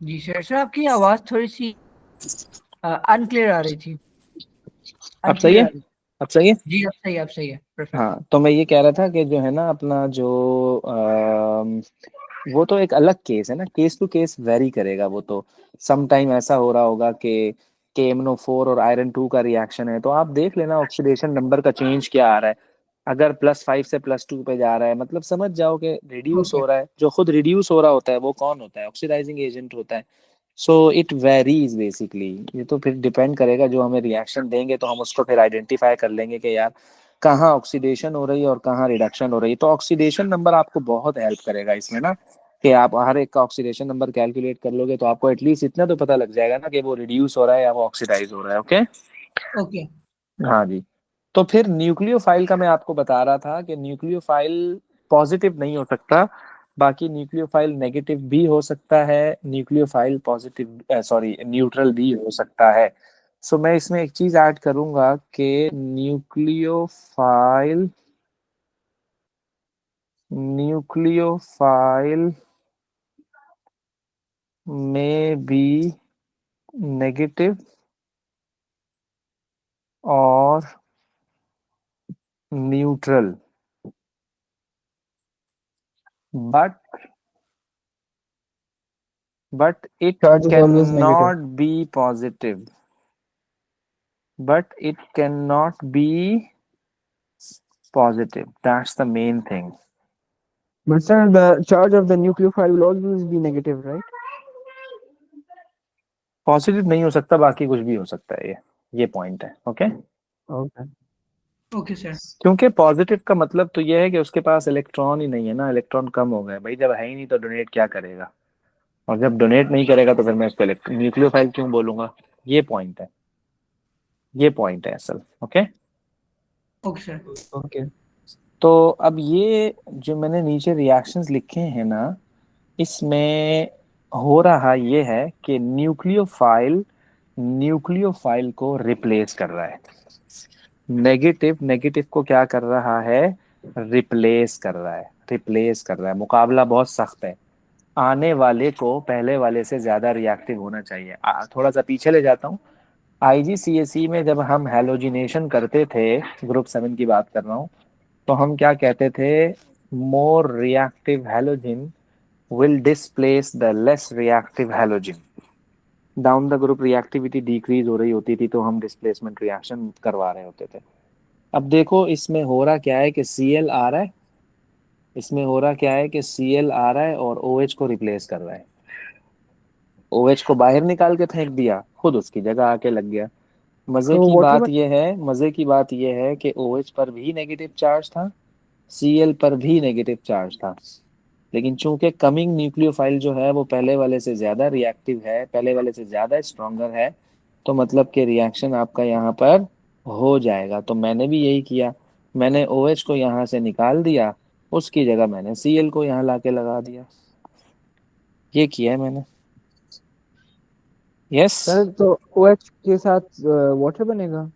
जी सर, सर आपकी आवाज थोड़ी सी अनक्लियर आ रही थी। अब सही अनक्लियर है, आ रही। अब सही है। जी अब सही है, अब सही है, परफेक्ट। हाँ, तो मैं ये कह रहा था कि जो है ना अपना जो वो तो एक अलग केस है ना, केस टू केस वेरी करेगा वो तो। सम टाइम ऐसा हो रहा होगा कि KMnO4 और आयरन 2 का रिएक्शन है, तो आप देख लेना ऑक्सीडेशन नंबर का चेंज क्या आ रहा है। अगर +5 से +2 पे जा रहा है, मतलब समझ जाओ कि रिड्यूस ओके हो रहा है। जो खुद रिड्यूस हो रहा होता है वो कौन होता है? ऑक्सीडाइजिंग एजेंट होता है। So it varies basically. ये तो फिर डिपेंड करेगा, जो हमें रिएक्शन देंगे तो हम उसको फिर आइडेंटिफाई कर लेंगे कि यार कहाँ ऑक्सीडेशन हो रही है और कहाँ रिडक्शन हो रही है। तो ऑक्सीडेशन नंबर आपको बहुत हेल्प करेगा इसमें ना, कि आप हर एक का ऑक्सीडेशन नंबर कैलकुलेट कर लोगे तो आपको एटलीस्ट इतना तो पता लग जाएगा ना कि वो रिड्यूस हो रहा है या वो ऑक्सीडाइज हो रहा है। Okay, okay. हाँ जी। तो फिर न्यूक्लियोफाइल का मैं आपको बता रहा था कि न्यूक्लियोफाइल पॉजिटिव नहीं हो सकता, बाकी न्यूक्लियोफाइल नेगेटिव भी हो सकता है, न्यूक्लियोफाइल पॉजिटिव सॉरी न्यूट्रल भी हो सकता है। सो मैं इसमें एक चीज ऐड करूंगा कि न्यूक्लियोफाइल में बी नेगेटिव और neutral, but it Charge is always negative. cannot be positive, but it cannot be positive. That's the main thing. But sir, the charge of the nucleophile will always be negative, right? Positive नहीं हो सकता, बाकी कुछ भी हो सकता है, ये पॉइंट है। Okay, Okay. Okay sir. क्योंकि पॉजिटिव का मतलब तो ये है कि उसके पास इलेक्ट्रॉन ही नहीं है ना, इलेक्ट्रॉन कम हो गए भाई। जब है ही नहीं तो डोनेट क्या करेगा, और जब डोनेट नहीं करेगा तो फिर मैं इसको न्यूक्लियोफाइल क्यों बोलूंगा? ये पॉइंट है, ये पॉइंट है असल। Okay, okay sir. Okay. तो अब ये जो मैंने नीचे रिएक्शंस लिखे हैं ना, इसमें हो रहा ये है कि न्यूक्लियोफाइल न्यूक्लियोफाइल को रिप्लेस कर रहा है। नेगेटिव नेगेटिव को क्या कर रहा है? रिप्लेस कर रहा है, रिप्लेस कर रहा है। मुकाबला बहुत सख्त है, आने वाले को पहले वाले से ज्यादा रिएक्टिव होना चाहिए। थोड़ा सा पीछे ले जाता हूँ। IGCSE में जब हम हैलोजिनेशन करते थे, ग्रुप 7 की बात कर रहा हूँ, तो हम क्या कहते थे? More reactive halogen will displace the less reactive halogen. Down the group reactivity decrease हो रही होती थी तो हम डिस्प्लेसमेंट रिएक्शन करवा रहे होते थे। अब देखो इसमें हो रहा क्या है कि Cl आ रहा है, इसमें हो रहा क्या है कि Cl आ रहा है और OH को रिप्लेस कर रहा है। OH को बाहर निकाल के फेंक दिया, खुद उसकी जगह आके लग गया। मजे तो की वाटर बात यह है, मजे की बात यह है कि OH पर भी नेगेटिव चार्ज था, Cl पर भी नेगेटिव चार्ज था, लेकिन चूंकि कमिंग न्यूक्लियोफाइल जो है वो पहले वाले से ज्यादा रिएक्टिव है, पहले वाले से ज्यादा स्ट्रोंगर है, तो मतलब कि रिएक्शन आपका यहाँ पर हो जाएगा। तो मैंने भी यही किया, मैंने OH को यहाँ से निकाल दिया, उसकी जगह मैंने Cl को यहाँ लाके लगा दिया। ये किया है मैंने। यस। सर तो OH के साथ वाटर बनेगा?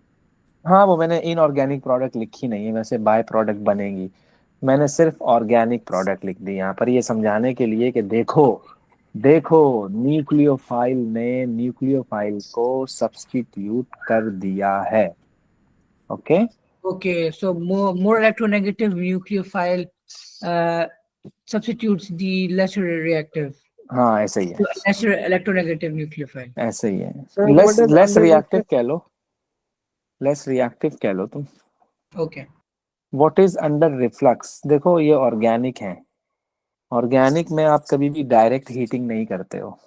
हाँ, वो मैंने इनऑर्गेनिक प्रोडक्ट लिखी नहीं है, वैसे बाय प्रोडक्ट बनेगी। मैंने सिर्फ ऑर्गेनिक प्रोडक्ट लिख दी यहाँ पर, ये समझाने के लिए कि देखो देखो, न्यूक्लियोफाइल ने न्यूक्लियोफाइल को सब्स्टिट्यूट कर दिया है। Okay. Okay, so more electronegative nucleophile substitutes the lesser reactive, हाँ ऐसे ही है, lesser electronegative nucleophile. ऐसे ही है। Sir less what is less under reactive reflex? कह लो, लेस रिएक्टिव कह लो तुम। Okay. What is under reflux? देखो ये ऑर्गेनिक है, ऑर्गेनिक में आप कभी भी डायरेक्ट हीटिंग नहीं करते हो,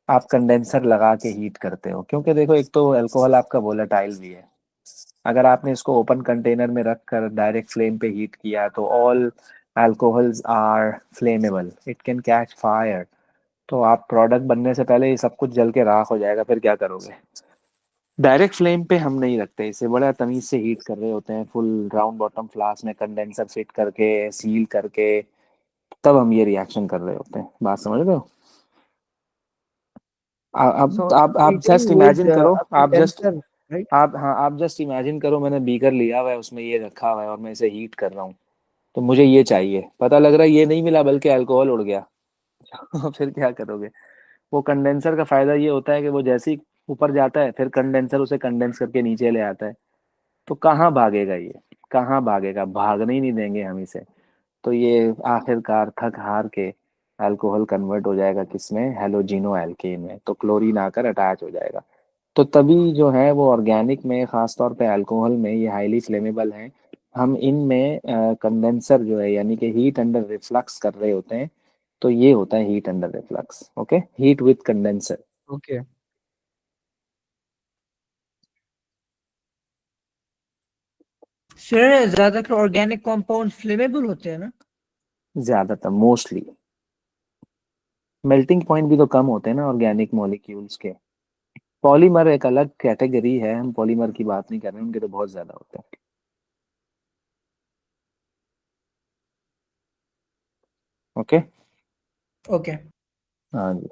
आप कंडेंसर लगा के हीट करते हो, क्योंकि देखो एक तो अल्कोहल आपका वोलेटाइल भी है। अगर आपने इसको ओपन कंटेनर में रख कर डायरेक्ट फ्लेम पे हीट किया तो all alcohols are flammable, it can catch fire. तो आप प्रोडक्ट बनने से पहले ये सब कुछ जल के राख हो जाएगा, फिर क्या करोगे? डायरेक्ट फ्लेम पे हम नहीं रखते इसे, बड़ा तमीज से हीट कर रहे होते हैं, फुल राउंड बॉटम फ्लास्क में कंडेंसर फिट करके सील करके, तब हम ये रिएक्शन कर रहे होते हैं। बात समझ रहे हो? सो अब आप हीटिंग जस्ट विद इमेजिन करो, अ आप जस्ट कंडेंसर, राइट? आप हाँ आप जस्ट इमेजिन करो, मैंने बीकर लिया हुआ है, उसमें ये रखा हुआ है और मैं इसे हीट कर रहा हूँ, तो मुझे ये चाहिए, पता लग रहा है ये नहीं मिला बल्कि अल्कोहल उड़ गया। फिर क्या करोगे? वो कंडेंसर का फायदा ये होता है कि वो जैसे ही ऊपर जाता है फिर कंडेंसर उसे कंडेंस करके नीचे ले आता है। तो कहाँ भागेगा ये, कहाँ भागेगा? भागने ही नहीं देंगे हम इसे। तो ये आखिरकार थक हार के अल्कोहल कन्वर्ट हो जाएगा किसमें? हेलोजिनो एल्केन में, तो क्लोरीन आकर अटैच हो जाएगा। तो तभी जो है वो ऑर्गेनिक में, खासतौर पे अल्कोहल में, ये हाईली फ्लेमेबल हैं। हम इनमें कंडेंसर जो है यानी कि हीट अंडर रिफ्लक्स कर रहे होते हैं, तो ये होता है heat under reflux. Okay, heat with condenser. Okay. Sir ज्यादातर ऑर्गेनिक कंपाउंड फ्लेमेबल होते हैं ना? ज्यादातर, मोस्टली। मेल्टिंग पॉइंट भी तो कम होते हैं ना ऑर्गेनिक मॉलिक्यूल्स के। पॉलीमर एक अलग कैटेगरी है, हम पॉलीमर की बात नहीं कर रहे हैं, उनके तो बहुत ज्यादा होते हैं। ओके। Okay. हाँ जी।